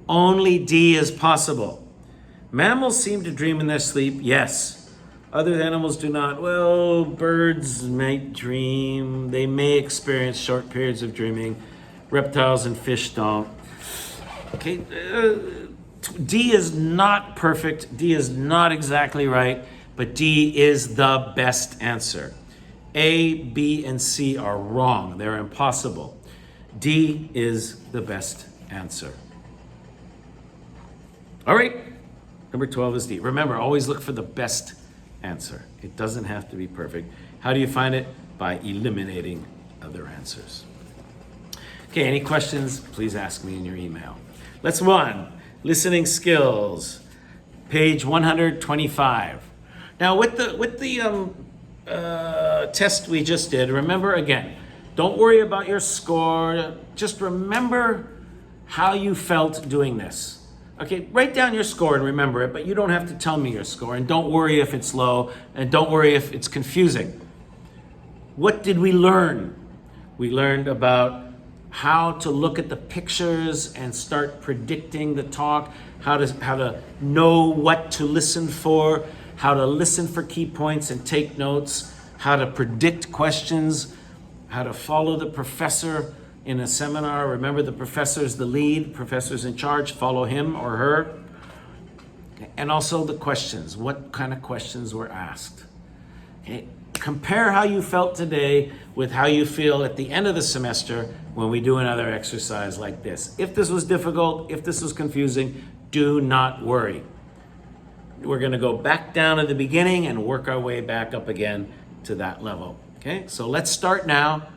Only D is possible. Mammals seem to dream in their sleep, yes. Other animals do not. Well, birds might dream. They may experience short periods of dreaming. Reptiles and fish don't. Okay, D is not perfect. D is not exactly right, but D is the best answer. A, B, and C are wrong. They're impossible. D is the best answer. All right, number 12 is D. Remember, always look for the best answer. It doesn't have to be perfect. How do you find it? By eliminating other answers. Okay, any questions? Please ask me in your email. Let's move on. Listening skills, page 125. Now, with the test we just did, remember again, don't worry about your score. Just remember how you felt doing this. Okay, write down your score and remember it, but you don't have to tell me your score. And don't worry if it's low, and don't worry if it's confusing. What did we learn? We learned about how to look at the pictures and start predicting the talk, how to know what to listen for, how to listen for key points and take notes, how to predict questions, how to follow the professor in a seminar. Remember, the professor's the lead, professor's in charge, follow him or her. And also the questions, what kind of questions were asked. Okay. Compare how you felt today with how you feel at the end of the semester when we do another exercise like this. If this was difficult, if this was confusing, do not worry. We're going to go back down to the beginning and work our way back up again to that level. Okay, so let's start now.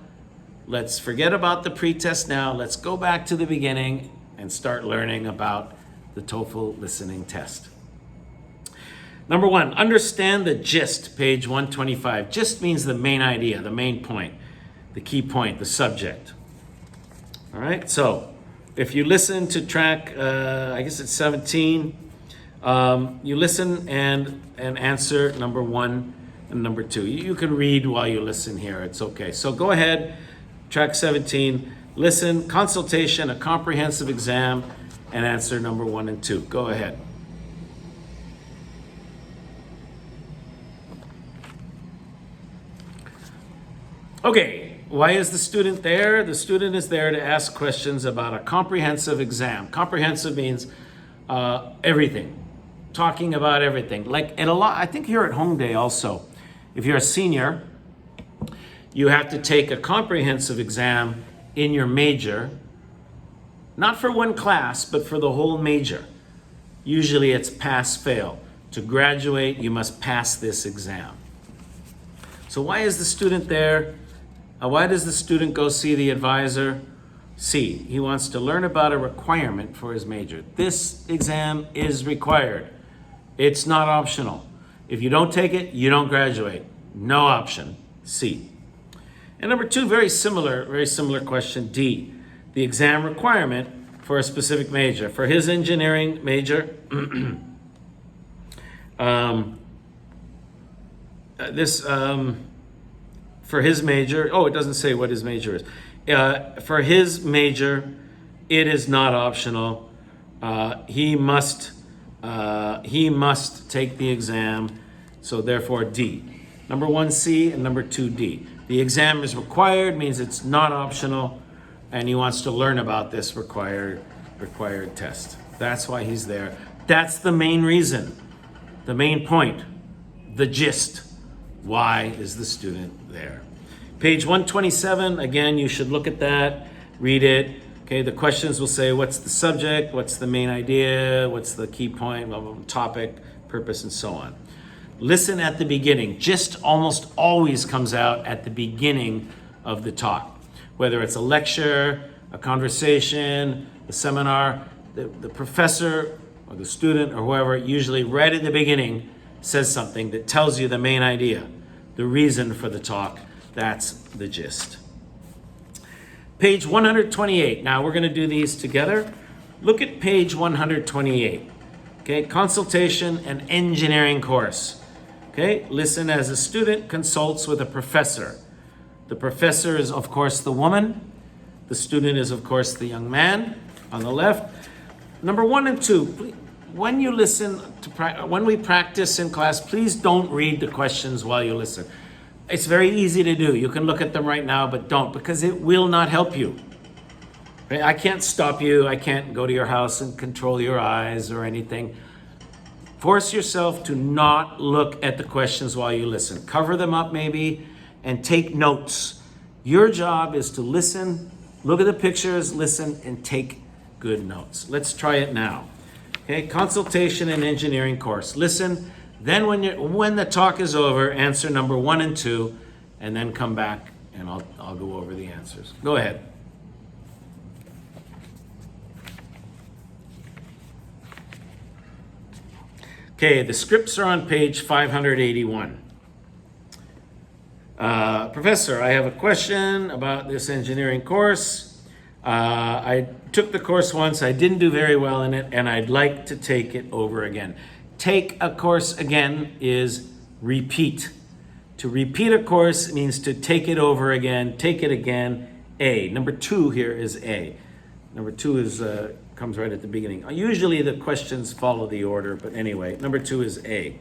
Let's forget about the pretest now. Let's go back to the beginning and start learning about the TOEFL listening test. Number one, understand the gist, page 125. Gist means the main idea, the main point, the key point, the subject. All right, so if you listen to track, I guess it's 17, you listen and answer number 1 and number 2. You can read while you listen here, it's okay. So go ahead, track 17, listen, consultation, a comprehensive exam, and answer number 1 and 2. Go ahead. Okay, why is the student there? The student is there to ask questions about a comprehensive exam. Comprehensive means everything, talking about everything. Like at a lot, I think here at Home Day also, if you're a senior, you have to take a comprehensive exam in your major, not for one class, but for the whole major. Usually it's pass-fail. To graduate, you must pass this exam. So why is the student there? Why does the student go see the advisor? C, he wants to learn about a requirement for his major. This exam is required. It's not optional. If you don't take it, you don't graduate. No option. C. And number 2, very similar question, D. The exam requirement for a specific major. For his engineering major, for his major, it doesn't say what his major is. For his major, it is not optional. He must take the exam, so therefore D. Number 1, C, and number 2, D. The exam is required, means it's not optional, and he wants to learn about this required test. That's why he's there. That's the main reason, the main point, the gist. Why is the student there? Page 127, again, you should look at that, read it. Okay, the questions will say, what's the subject, what's the main idea, what's the key point, blah, blah, blah, topic, purpose, and so on. Listen at the beginning. Gist almost always comes out at the beginning of the talk. Whether it's a lecture, a conversation, a seminar, the professor or the student or whoever, usually right at the beginning, says something that tells you the main idea, the reason for the talk. That's the gist. Page 128. Now we're going to do these together. Look at page 128. Okay, consultation and engineering course. Okay, listen as a student consults with a professor. The professor is, of course, the woman. The student is, of course, the young man on the left. Number 1 and 2, when you listen to when we practice in class, please don't read the questions while you listen. It's very easy to do. You can look at them right now, but don't, because it will not help you. Okay? I can't stop you. I can't go to your house and control your eyes or anything. Force yourself to not look at the questions while you listen. Cover them up maybe and take notes. Your job is to listen, look at the pictures, listen, and take good notes. Let's try it now. Okay, consultation and engineering course. Listen, Then when the talk is over, answer number 1 and 2, and then come back and I'll go over the answers. Go ahead. Okay, the scripts are on page 581. Professor, I have a question about this engineering course. I took the course once, I didn't do very well in it, and I'd like to take it over again. Take a course again is repeat. To repeat a course means to take it over again, take it again, A. Number 2 here is A. Number 2 is comes right at the beginning. Usually the questions follow the order, but anyway, number 2 is A.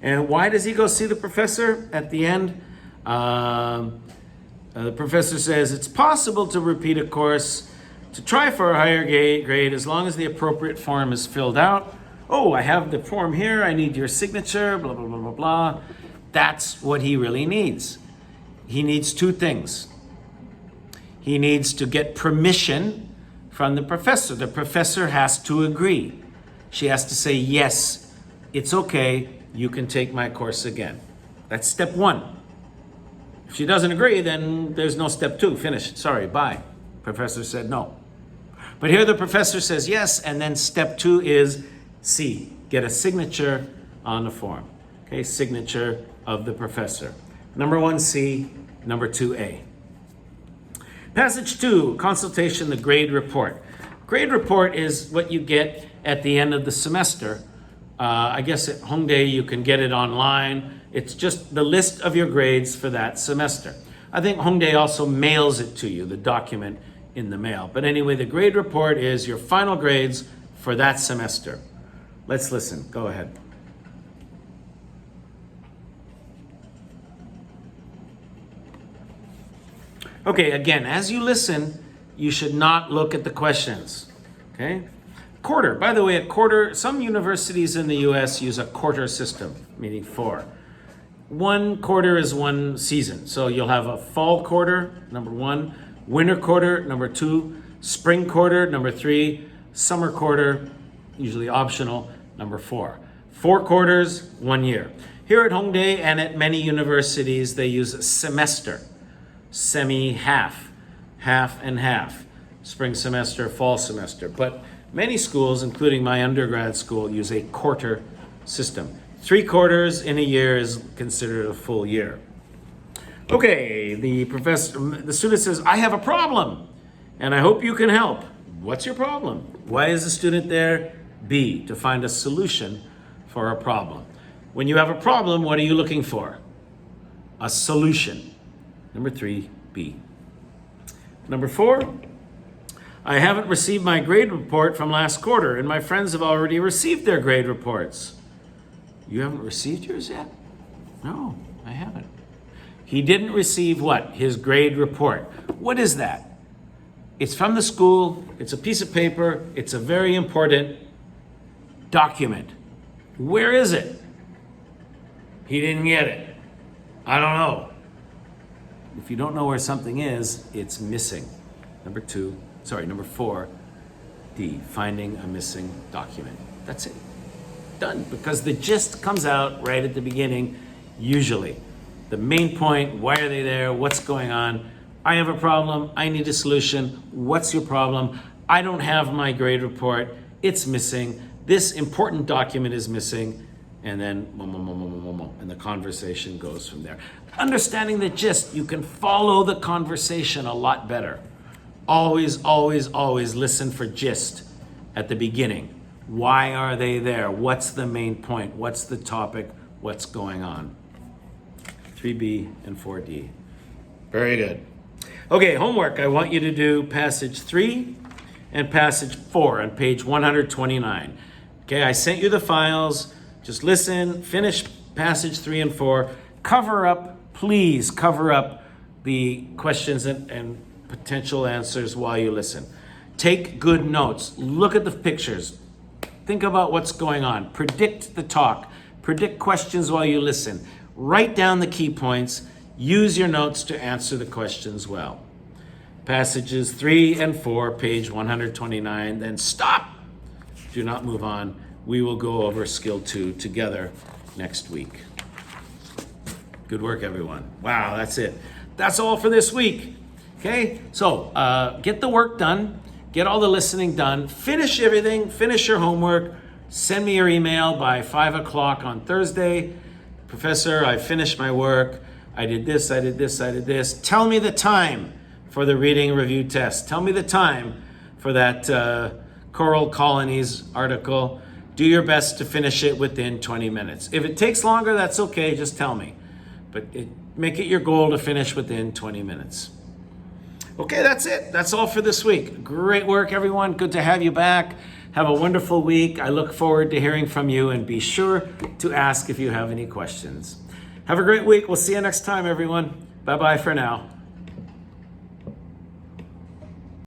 And why does he go see the professor at the end? The professor says it's possible to repeat a course to try for a higher grade as long as the appropriate form is filled out. Oh, I have the form here, I need your signature, blah, blah, blah, blah, blah. That's what he really needs. He needs 2 things. He needs to get permission from the professor. The professor has to agree. She has to say, yes, it's okay, you can take my course again. That's step 1. If she doesn't agree, then there's no step 2, finished, sorry, bye. Professor said no. But here the professor says yes, and then step 2 is C, get a signature on the form. Okay, signature of the professor. Number 1, C, number 2, A. Passage 2, consultation, the grade report. Grade report is what you get at the end of the semester. I guess at Hongdae you can get it online. It's just the list of your grades for that semester. I think Hongdae also mails it to you, the document in the mail. But anyway, the grade report is your final grades for that semester. Let's listen, go ahead. Okay, again, as you listen, you should not look at the questions, okay? Quarter, by the way, a quarter, some universities in the US use a quarter system, meaning 4. 1 quarter is 1 season. So you'll have a fall quarter, number 1, winter quarter, number 2, spring quarter, number 3, summer quarter, usually optional, number 4. 4 quarters, 1 year. Here at Hongdae and at many universities, they use a semester. Semi-half, half and half, spring semester, fall semester. But many schools, including my undergrad school, use a quarter system. 3 quarters in a year is considered a full year. Okay, the student says, I have a problem, and I hope you can help. What's your problem? Why is the student there? B, to find a solution for a problem. When you have a problem, what are you looking for? A solution. Number 3, B. Number 4, I haven't received my grade report from last quarter, and my friends have already received their grade reports. You haven't received yours yet? No, I haven't. He didn't receive what? His grade report. What is that? It's from the school, it's a piece of paper, it's a very important document. Where is it? He didn't get it. I don't know. If you don't know where something is, it's missing. Number 4, D, finding a missing document. That's it. Done. Because the gist comes out right at the beginning, usually. The main point, why are they there? What's going on? I have a problem. I need a solution. What's your problem? I don't have my grade report. It's missing. This important document is missing. And then, and the conversation goes from there. Understanding the gist, you can follow the conversation a lot better. Always, always, always listen for gist at the beginning. Why are they there? What's the main point? What's the topic? What's going on? 3B and 4D. Very good. Okay, homework. I want you to do passage 3 and passage 4 on page 129. Okay, I sent you the files. Just listen, finish passage 3 and 4. Cover up, please cover up the questions and potential answers while you listen. Take good notes. Look at the pictures. Think about what's going on. Predict the talk. Predict questions while you listen. Write down the key points. Use your notes to answer the questions well. Passages 3 and 4, page 129. Then stop. Do not move on. we will go over skill 2 together next week. Good work, everyone. Wow, that's it. That's all for this week. Okay, so get the work done, get all the listening done, finish everything, finish your homework, send me your email by 5 o'clock on Thursday. Professor, I finished my work. I did this, I did this, I did this. Tell me the time for the reading review test. Tell me the time for that coral colonies article. Do your best to finish it within 20 minutes. If it takes longer, that's okay, just tell me. But make it your goal to finish within 20 minutes. Okay, that's it. That's all for this week. Great work, everyone. Good to have you back. Have a wonderful week. I look forward to hearing from you, and be sure to ask if you have any questions. Have a great week. We'll see you next time, everyone. Bye-bye for now.